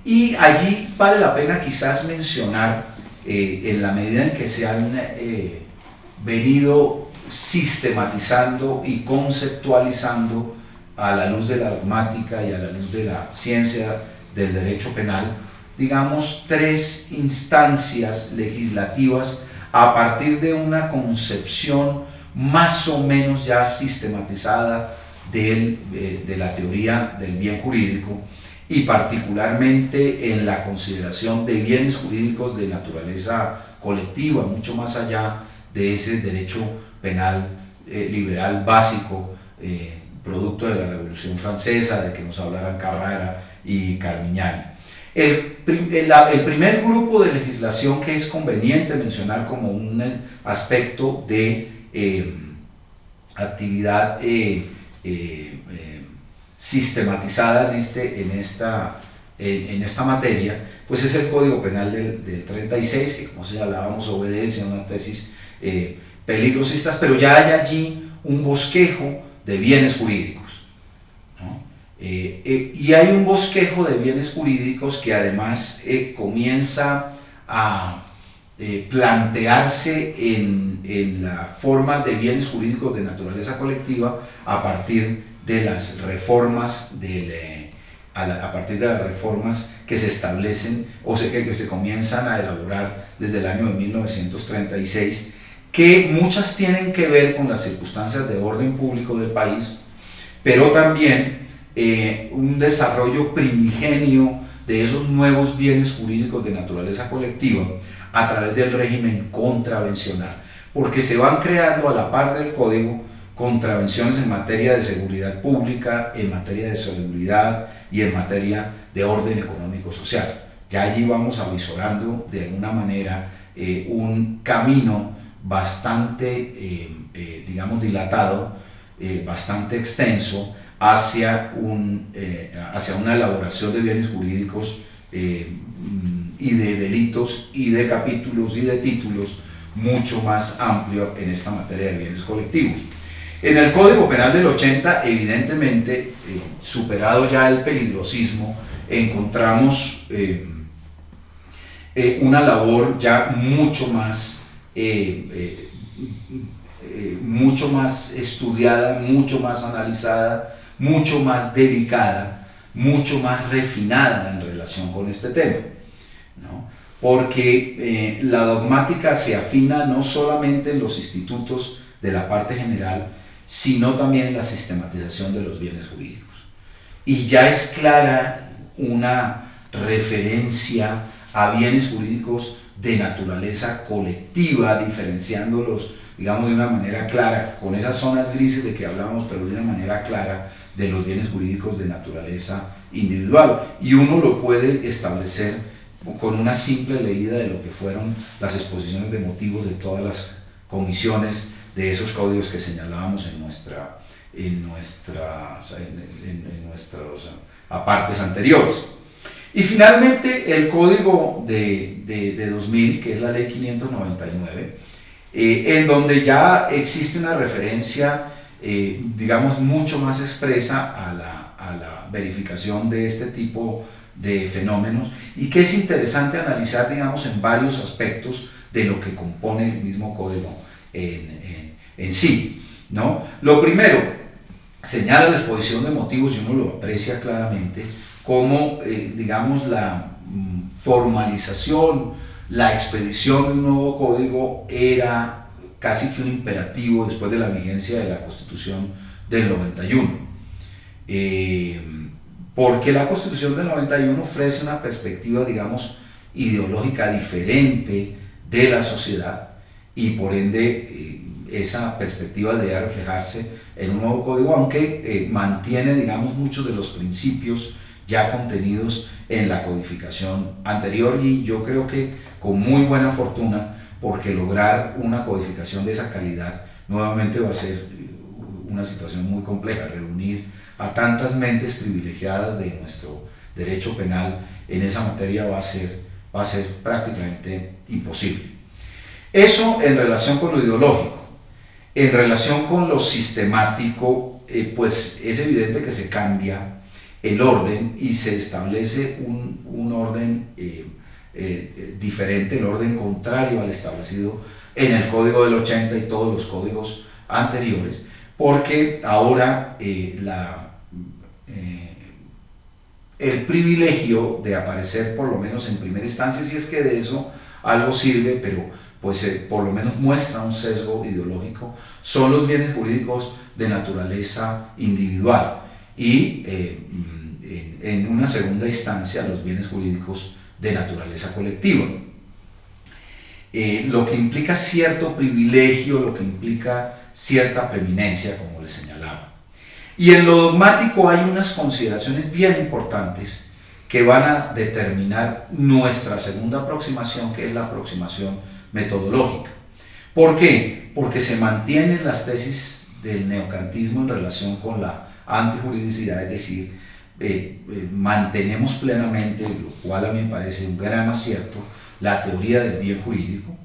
Y allí vale la pena quizás mencionar, en la medida en que se han venido sistematizando y conceptualizando a la luz de la dogmática y a la luz de la ciencia del derecho penal, digamos, tres instancias legislativas a partir de una concepción más o menos ya sistematizada de la teoría del bien jurídico, y particularmente en la consideración de bienes jurídicos de naturaleza colectiva, mucho más allá de ese derecho penal liberal básico, producto de la Revolución Francesa, de que nos hablaran Carrara y Carmiñani. El primer grupo de legislación que es conveniente mencionar como un aspecto de actividad sistematizada en esta materia, pues es el Código Penal del 36, que, como señalábamos, obedece a unas tesis peligrosistas, pero ya hay allí un bosquejo de bienes jurídicos, ¿no? Y hay un bosquejo de bienes jurídicos que además comienza a plantearse en la forma de bienes jurídicos de naturaleza colectiva a partir de las reformas que se establecen o que se comienzan a elaborar desde el año de 1936, que muchas tienen que ver con las circunstancias de orden público del país, pero también un desarrollo primigenio de esos nuevos bienes jurídicos de naturaleza colectiva a través del régimen contravencional, porque se van creando a la par del código contravenciones en materia de seguridad pública, en materia de seguridad y en materia de orden económico-social. Ya allí vamos avisorando de alguna manera un camino bastante, digamos, dilatado, bastante extenso hacia una elaboración de bienes jurídicos y de delitos y de capítulos y de títulos mucho más amplio en esta materia de bienes colectivos. En el Código Penal del 80, evidentemente, superado ya el peligrosismo, encontramos una labor ya mucho más estudiada, mucho más analizada, mucho más delicada, mucho más refinada en relación con este tema, ¿no? Porque la dogmática se afina no solamente en los institutos de la parte general, sino también en la sistematización de los bienes jurídicos. Y ya es clara una referencia a bienes jurídicos de naturaleza colectiva, diferenciándolos, digamos, de una manera clara, con esas zonas grises de que hablamos, pero de una manera clara, de los bienes jurídicos de naturaleza individual. Y uno lo puede establecer con una simple leída de lo que fueron las exposiciones de motivos de todas las comisiones de esos códigos que señalábamos en nuestros apartes anteriores. Y finalmente el código de 2000, que es la ley 599, en donde ya existe una referencia, digamos, mucho más expresa a la verificación de este tipo de fenómenos, y que es interesante analizar, digamos, en varios aspectos de lo que compone el mismo código en sí, ¿no? Lo primero, señala la exposición de motivos, y uno lo aprecia claramente, como, digamos, la formalización, la expedición de un nuevo código era casi que un imperativo después de la vigencia de la Constitución del 91. Porque la Constitución del 91 ofrece una perspectiva, digamos, ideológica diferente de la sociedad, y por ende esa perspectiva debe reflejarse en un nuevo código, aunque mantiene, digamos, muchos de los principios ya contenidos en la codificación anterior, y yo creo que con muy buena fortuna, porque lograr una codificación de esa calidad nuevamente va a ser una situación muy compleja. Reunir a tantas mentes privilegiadas de nuestro derecho penal en esa materia va a ser prácticamente imposible. Eso en relación con lo ideológico. En relación con lo sistemático, pues es evidente que se cambia el orden y se establece un orden diferente, el orden contrario al establecido en el Código del 80 y todos los códigos anteriores, porque ahora el privilegio de aparecer, por lo menos en primera instancia, si es que de eso algo sirve, pero pues por lo menos muestra un sesgo ideológico, son los bienes jurídicos de naturaleza individual, y en una segunda instancia los bienes jurídicos de naturaleza colectiva. Lo que implica cierto privilegio, lo que implica cierta preeminencia, como les señalaba. Y en lo dogmático hay unas consideraciones bien importantes que van a determinar nuestra segunda aproximación, que es la aproximación metodológica. ¿Por qué? Porque se mantienen las tesis del neocantismo en relación con la antijuridicidad, es decir, mantenemos plenamente, lo cual a mí me parece un gran acierto, la teoría del bien jurídico,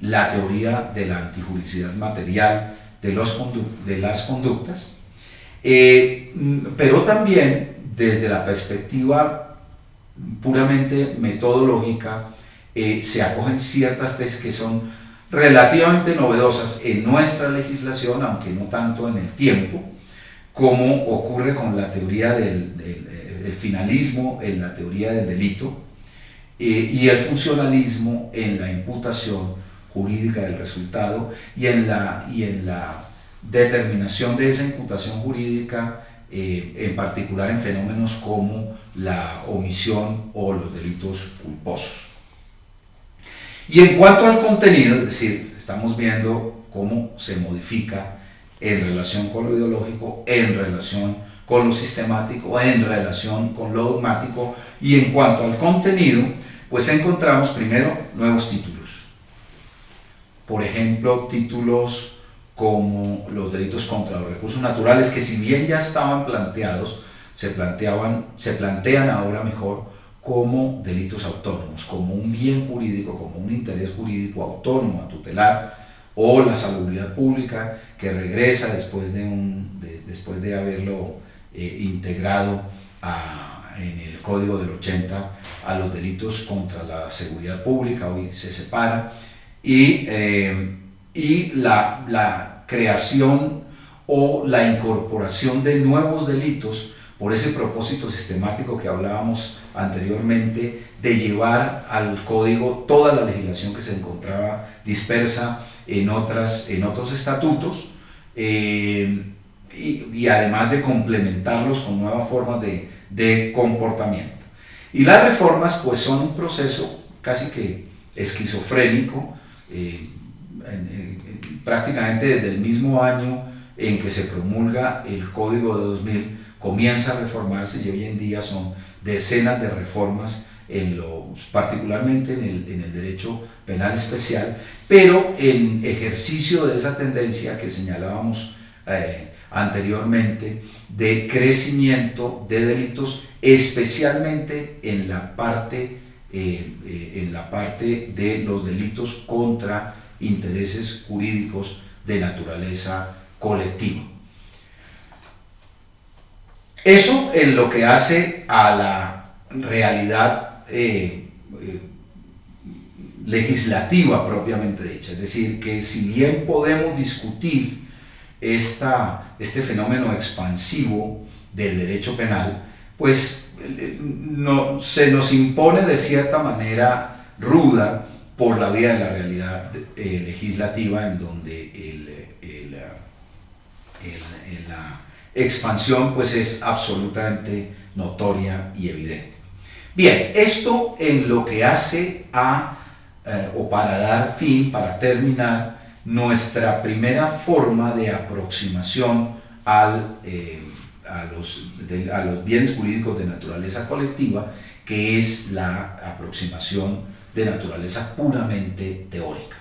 la teoría de la antijuridicidad material de las conductas, pero también desde la perspectiva puramente metodológica se acogen ciertas tesis que son relativamente novedosas en nuestra legislación, aunque no tanto en el tiempo, como ocurre con la teoría del finalismo en la teoría del delito, y el funcionalismo en la imputación jurídica del resultado, y en la determinación de esa imputación jurídica, en particular en fenómenos como la omisión o los delitos culposos. Y en cuanto al contenido, es decir, estamos viendo cómo se modifica en relación con lo ideológico, en relación con lo sistemático, en relación con lo dogmático, y en cuanto al contenido, pues encontramos primero nuevos títulos. Por ejemplo, títulos como los delitos contra los recursos naturales, que si bien ya estaban planteados, se plantean ahora mejor como delitos autónomos, como un bien jurídico, como un interés jurídico autónomo a tutelar, o la salubridad pública que regresa después de haberlo integrado en el Código del 80 a los delitos contra la seguridad pública, hoy se separa, y la creación o la incorporación de nuevos delitos por ese propósito sistemático que hablábamos anteriormente de llevar al código toda la legislación que se encontraba dispersa en otros estatutos, y además de complementarlos con nuevas formas de comportamiento. Y las reformas pues son un proceso casi que esquizofrénico, prácticamente desde el mismo año en que se promulga el Código de 2000 comienza a reformarse, y hoy en día son decenas de reformas, particularmente en el derecho penal especial, pero en ejercicio de esa tendencia que señalábamos anteriormente de crecimiento de delitos, especialmente en la parte de los delitos contra intereses jurídicos de naturaleza colectiva. Eso en lo que hace a la realidad legislativa propiamente dicha, es decir, que si bien podemos discutir este fenómeno expansivo del derecho penal, pues se nos impone de cierta manera ruda por la vía de la realidad legislativa, en donde la expansión pues es absolutamente notoria y evidente. Bien, esto en lo que hace o para dar fin, para terminar, nuestra primera forma de aproximación a los bienes jurídicos de naturaleza colectiva, que es la aproximación de naturaleza puramente teórica.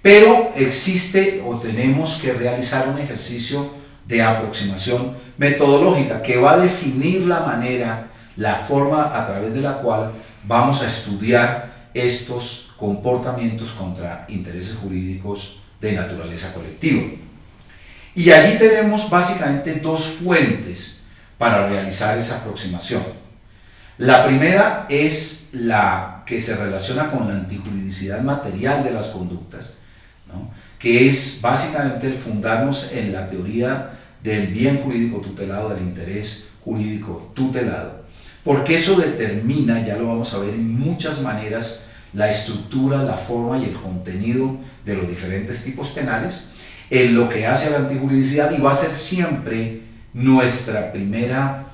Pero existe o tenemos que realizar un ejercicio de aproximación metodológica que va a definir la manera, la forma a través de la cual vamos a estudiar estos comportamientos contra intereses jurídicos de naturaleza colectiva. Y allí tenemos básicamente dos fuentes para realizar esa aproximación. La primera es la que se relaciona con la antijuridicidad material de las conductas, ¿no?, que es básicamente el fundarnos en la teoría del bien jurídico tutelado, del interés jurídico tutelado, porque eso determina, ya lo vamos a ver en muchas maneras, la estructura, la forma y el contenido de los diferentes tipos penales, en lo que hace a la antijuridicidad, y va a ser siempre nuestra primera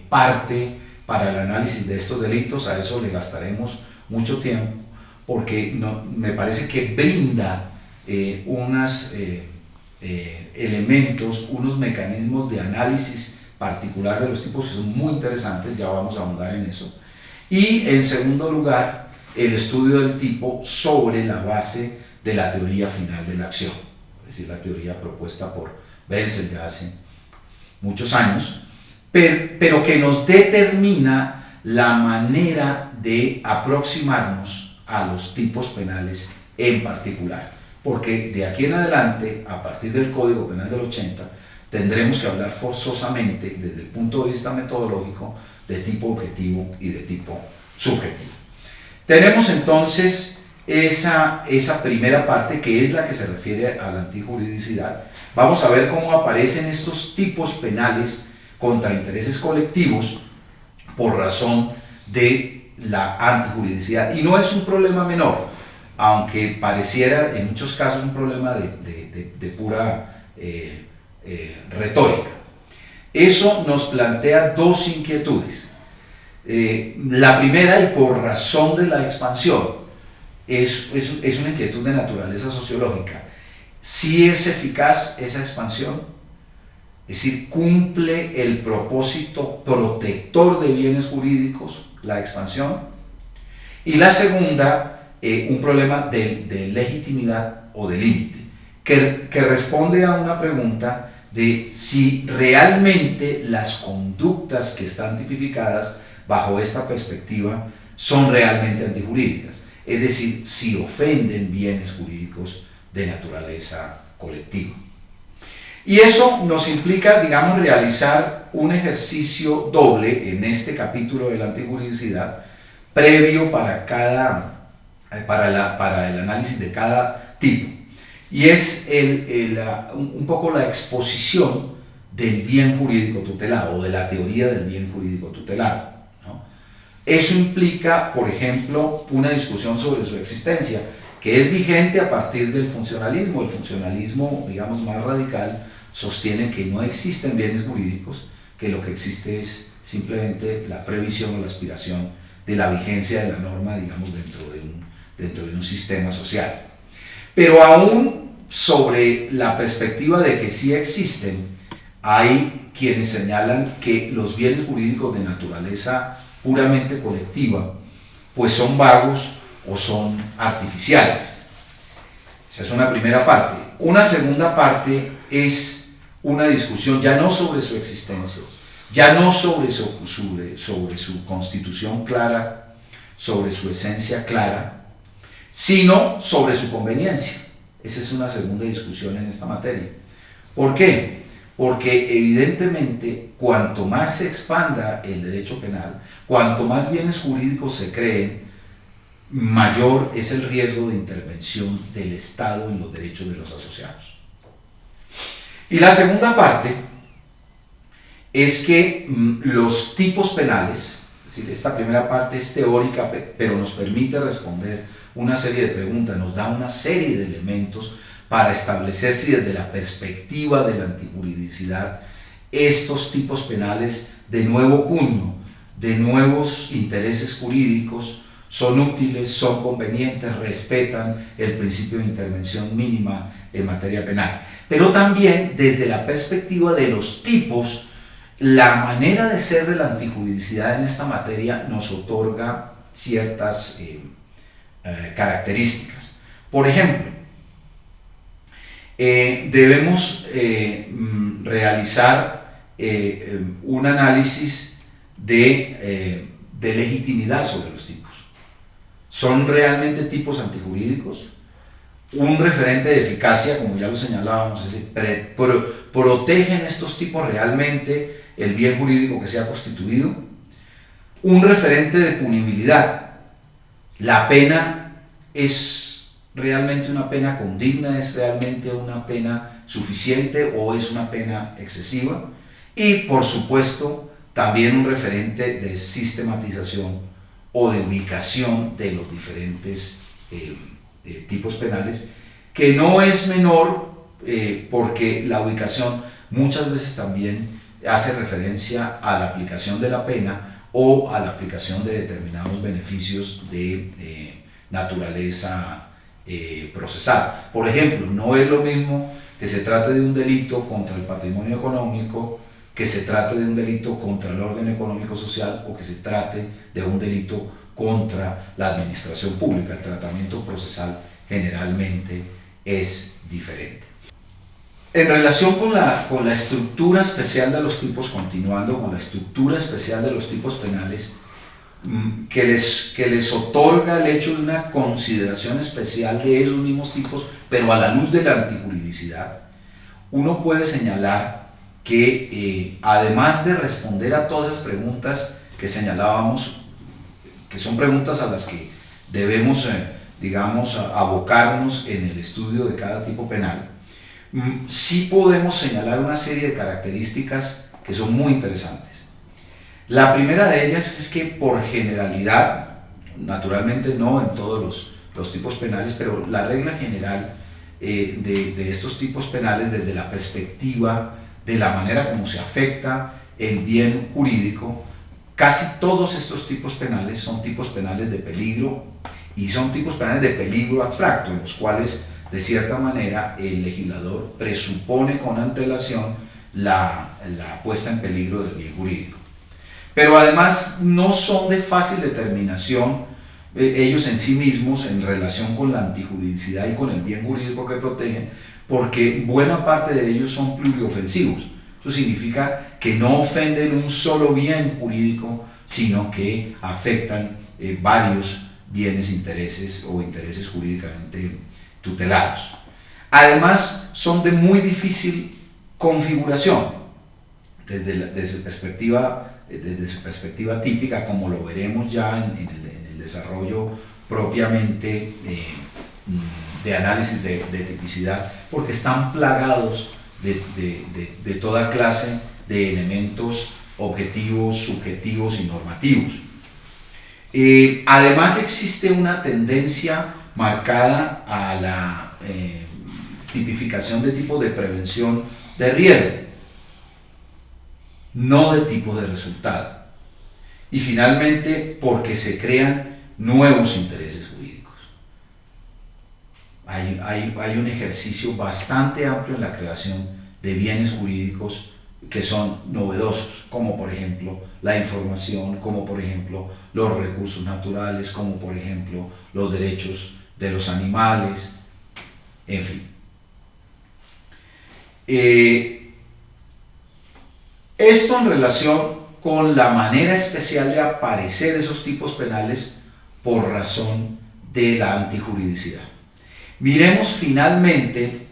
parte para el análisis de estos delitos. A eso le gastaremos mucho tiempo, porque me parece que brinda unos elementos, unos mecanismos de análisis particular de los tipos que son muy interesantes, ya vamos a ahondar en eso. Y en segundo lugar, el estudio del tipo sobre la base de la teoría final de la acción, es decir, la teoría propuesta por Belsen ya hace muchos años, pero que nos determina la manera de aproximarnos a los tipos penales en particular, porque de aquí en adelante, a partir del Código Penal del 80, tendremos que hablar forzosamente desde el punto de vista metodológico de tipo objetivo y de tipo subjetivo. Tenemos entonces esa primera parte, que es la que se refiere a la antijuridicidad. Vamos a ver cómo aparecen estos tipos penales contra intereses colectivos por razón de la antijuridicidad. Y no es un problema menor, aunque pareciera en muchos casos un problema de pura retórica. Eso nos plantea dos inquietudes. La primera, y por razón de la expansión, es una inquietud de naturaleza sociológica. ¿Sí es eficaz esa expansión? Es decir, ¿cumple el propósito protector de bienes jurídicos la expansión? Y la segunda, un problema de legitimidad o de límite, que responde a una pregunta de si realmente las conductas que están tipificadas bajo esta perspectiva, son realmente antijurídicas, es decir, si ofenden bienes jurídicos de naturaleza colectiva. Y eso nos implica, digamos, realizar un ejercicio doble en este capítulo de la antijuridicidad, previo para el análisis de cada tipo. Y es un poco la exposición del bien jurídico tutelado o de la teoría del bien jurídico tutelado, ¿no? Eso implica, por ejemplo, una discusión sobre su existencia, que es vigente a partir del funcionalismo. El funcionalismo, digamos, más radical, sostiene que no existen bienes jurídicos, que lo que existe es simplemente la previsión o la aspiración de la vigencia de la norma, digamos, dentro de un sistema social. Pero aún sobre la perspectiva de que sí existen, hay quienes señalan que los bienes jurídicos de naturaleza puramente colectiva pues son vagos o son artificiales. Esa es una primera parte. Una segunda parte es una discusión ya no sobre su existencia, ya no sobre su constitución clara, sobre su esencia clara, sino sobre su conveniencia. Esa es una segunda discusión en esta materia. ¿Por qué? Porque evidentemente cuanto más se expanda el derecho penal, cuanto más bienes jurídicos se creen, mayor es el riesgo de intervención del Estado en los derechos de los asociados. Y la segunda parte es que los tipos penales, es decir, esta primera parte es teórica, pero nos permite responder una serie de preguntas, nos da una serie de elementos para establecer si desde la perspectiva de la antijuridicidad estos tipos penales de nuevo cuño, de nuevos intereses jurídicos, son útiles, son convenientes, respetan el principio de intervención mínima en materia penal. Pero también desde la perspectiva de los tipos, la manera de ser de la antijuridicidad en esta materia nos otorga ciertas características. Por ejemplo, debemos realizar un análisis de legitimidad sobre los tipos. ¿Son realmente tipos antijurídicos? Un referente de eficacia, como ya lo señalábamos, es decir, ¿protegen estos tipos realmente el bien jurídico que se ha constituido? Un referente de punibilidad. ¿La pena es realmente una pena condigna? ¿Es realmente una pena suficiente o es una pena excesiva? Y, por supuesto, también un referente de sistematización o de ubicación de los diferentes tipos penales, que no es menor porque la ubicación muchas veces también hace referencia a la aplicación de la pena o a la aplicación de determinados beneficios de naturaleza procesal. Por ejemplo, no es lo mismo que se trate de un delito contra el patrimonio económico, que se trate de un delito contra el orden económico social o que se trate de un delito contra la administración pública. El tratamiento procesal generalmente es diferente. En relación con la estructura especial de los tipos, continuando con la estructura especial de los tipos penales, que les otorga el hecho de una consideración especial de esos mismos tipos, pero a la luz de la antijuridicidad, uno puede señalar que además de responder a todas las preguntas que señalábamos, que son preguntas a las que debemos, digamos, abocarnos en el estudio de cada tipo penal, sí podemos señalar una serie de características que son muy interesantes. La primera de ellas es que por generalidad, naturalmente no en todos los tipos penales, pero la regla general de estos tipos penales desde la perspectiva de la manera como se afecta el bien jurídico, casi todos estos tipos penales son tipos penales de peligro y son tipos penales de peligro abstracto, en los cuales de cierta manera el legislador presupone con antelación la puesta en peligro del bien jurídico. Pero además no son de fácil determinación ellos en sí mismos en relación con la antijuridicidad y con el bien jurídico que protegen, porque buena parte de ellos son pluriofensivos. Eso significa que no ofenden un solo bien jurídico, sino que afectan varios bienes, intereses o intereses jurídicamente tutelados. Además, son de muy difícil configuración desde su perspectiva típica, como lo veremos ya en el desarrollo propiamente de análisis de tipicidad, porque están plagados de toda clase de elementos objetivos, subjetivos y normativos. Además, existe una tendencia marcada a la tipificación de tipo de prevención de riesgo, no de tipo de resultado. Y finalmente, porque se crean nuevos intereses jurídicos. Hay un ejercicio bastante amplio en la creación de bienes jurídicos que son novedosos, como por ejemplo la información, como por ejemplo los recursos naturales, como por ejemplo los derechos de los animales, en fin. Esto en relación con la manera especial de aparecer esos tipos penales por razón de la antijuridicidad. Miremos finalmente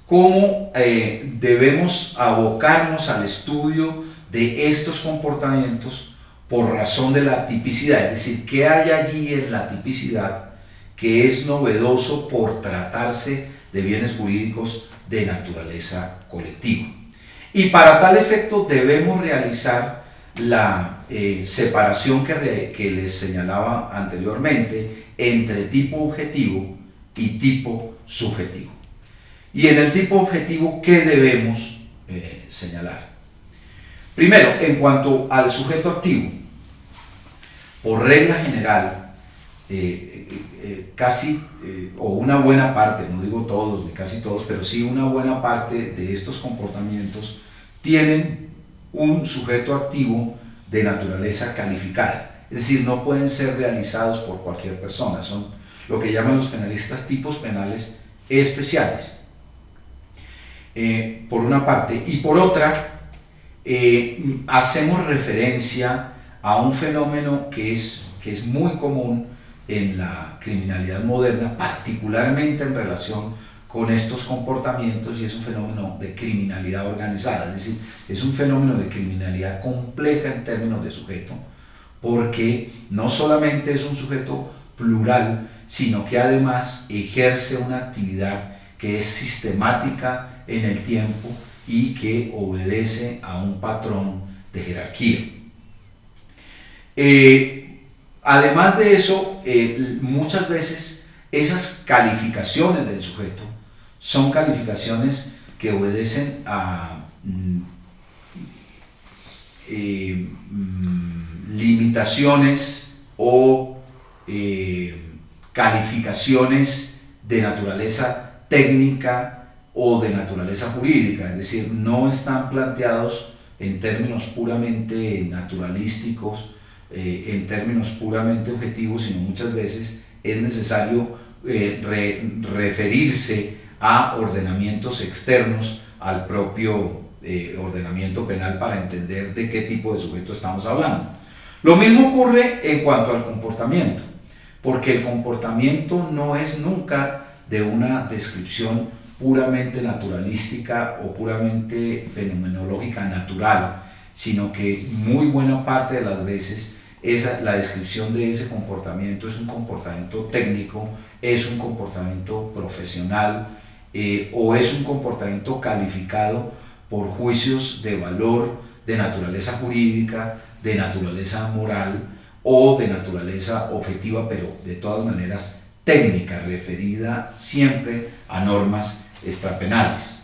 cómo debemos abocarnos al estudio de estos comportamientos por razón de la tipicidad, es decir, qué hay allí en la tipicidad que es novedoso por tratarse de bienes jurídicos de naturaleza colectiva. Y para tal efecto debemos realizar la separación que les señalaba anteriormente entre tipo objetivo y tipo subjetivo. Y en el tipo objetivo, ¿qué debemos señalar? Primero, en cuanto al sujeto activo, por regla general, o una buena parte, no digo todos ni casi todos, pero sí una buena parte de estos comportamientos tienen un sujeto activo de naturaleza calificada, es decir, no pueden ser realizados por cualquier persona, son lo que llaman los penalistas tipos penales especiales, por una parte, y por otra, hacemos referencia a un fenómeno que es muy común en la criminalidad moderna, particularmente en relación con estos comportamientos, y es un fenómeno de criminalidad organizada, es decir, es un fenómeno de criminalidad compleja en términos de sujeto, porque no solamente es un sujeto plural, sino que además ejerce una actividad que es sistemática en el tiempo y que obedece a un patrón de jerarquía. Además de eso, muchas veces esas calificaciones del sujeto son calificaciones que obedecen a limitaciones o calificaciones de naturaleza técnica o de naturaleza jurídica, es decir, no están planteados en términos puramente naturalísticos, en términos puramente objetivos, sino muchas veces es necesario referirse a ordenamientos externos al propio ordenamiento penal para entender de qué tipo de sujeto estamos hablando. Lo mismo ocurre en cuanto al comportamiento, porque el comportamiento no es nunca de una descripción puramente naturalística o puramente fenomenológica natural, sino que muy buena parte de las veces la descripción de ese comportamiento es un comportamiento técnico, es un comportamiento profesional o es un comportamiento calificado por juicios de valor de naturaleza jurídica, de naturaleza moral o de naturaleza objetiva, pero de todas maneras técnica, referida siempre a normas extrapenales.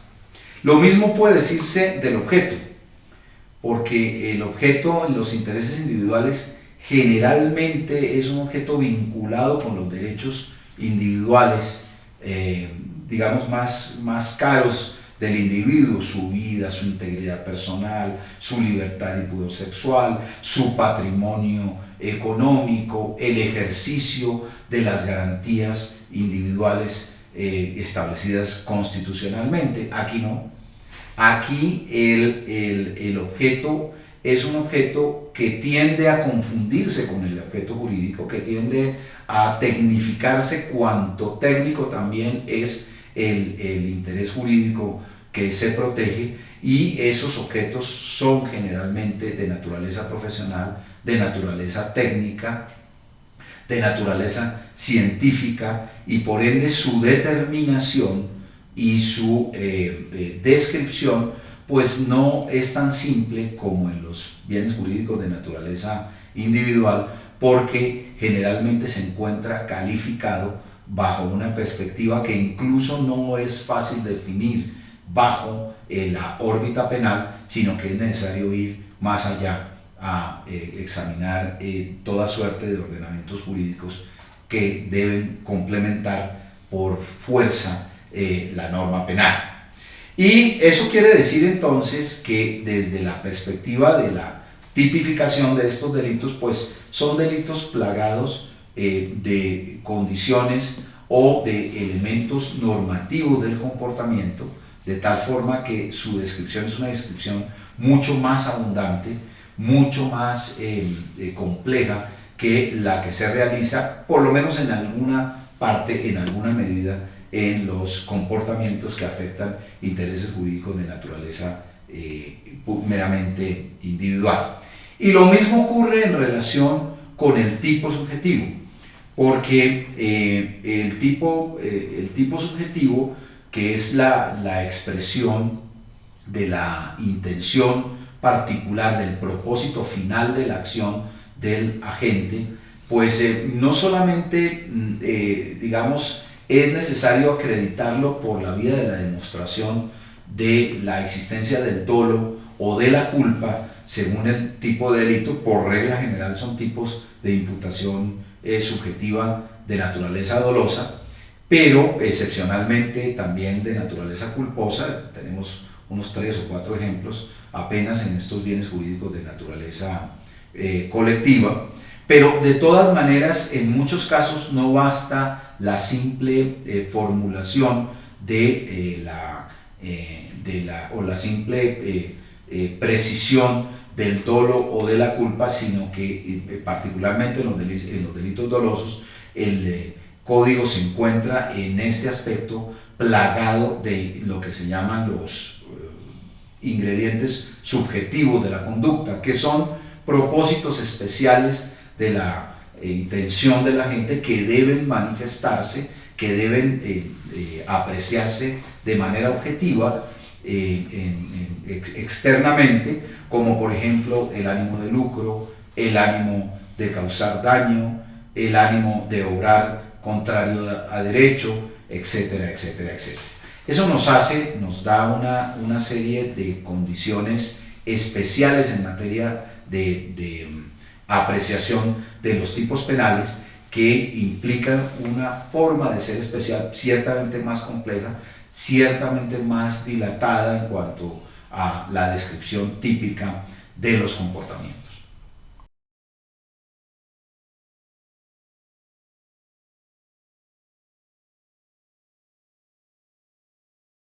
Lo mismo puede decirse del objeto, porque el objeto en los intereses individuales generalmente es un objeto vinculado con los derechos individuales, digamos más caros del individuo, su vida, su integridad personal, su libertad y pudor sexual, su patrimonio económico, el ejercicio de las garantías individuales establecidas constitucionalmente. Aquí no. Aquí el objeto es un objeto que tiende a confundirse con el objeto jurídico, que tiende a tecnificarse cuanto técnico también es el interés jurídico que se protege, y esos objetos son generalmente de naturaleza profesional, de naturaleza técnica, de naturaleza científica, y por ende su determinación y su descripción pues no es tan simple como en los bienes jurídicos de naturaleza individual, porque generalmente se encuentra calificado bajo una perspectiva que incluso no es fácil definir bajo la órbita penal, sino que es necesario ir más allá a examinar toda suerte de ordenamientos jurídicos que deben complementar por fuerza la norma penal. Y eso quiere decir entonces que desde la perspectiva de la tipificación de estos delitos, pues son delitos plagados de condiciones o de elementos normativos del comportamiento, de tal forma que su descripción es una descripción mucho más abundante, mucho más compleja que la que se realiza, por lo menos en alguna parte, en alguna medida, en los comportamientos que afectan intereses jurídicos de naturaleza meramente individual. Y lo mismo ocurre en relación con el tipo subjetivo, porque el tipo subjetivo, que es la expresión de la intención particular, del propósito final de la acción del agente, pues no solamente, digamos, es necesario acreditarlo por la vía de la demostración de la existencia del dolo o de la culpa, según el tipo de delito. Por regla general son tipos de imputación subjetiva de naturaleza dolosa, pero excepcionalmente también de naturaleza culposa. Tenemos unos 3 o 4 ejemplos apenas en estos bienes jurídicos de naturaleza colectiva. Pero de todas maneras, en muchos casos no basta la simple formulación la simple precisión del dolo o de la culpa, sino que particularmente en los delitos dolosos, el código se encuentra en este aspecto plagado de lo que se llaman los ingredientes subjetivos de la conducta, que son propósitos especiales de la intención de la gente, que deben manifestarse, que deben apreciarse de manera objetiva externamente, como por ejemplo el ánimo de lucro, el ánimo de causar daño, el ánimo de obrar contrario a derecho, etcétera, etcétera, etcétera. Eso nos da una serie de condiciones especiales en materia de apreciación de los tipos penales, que implican una forma de ser especial ciertamente más compleja, ciertamente más dilatada en cuanto a la descripción típica de los comportamientos.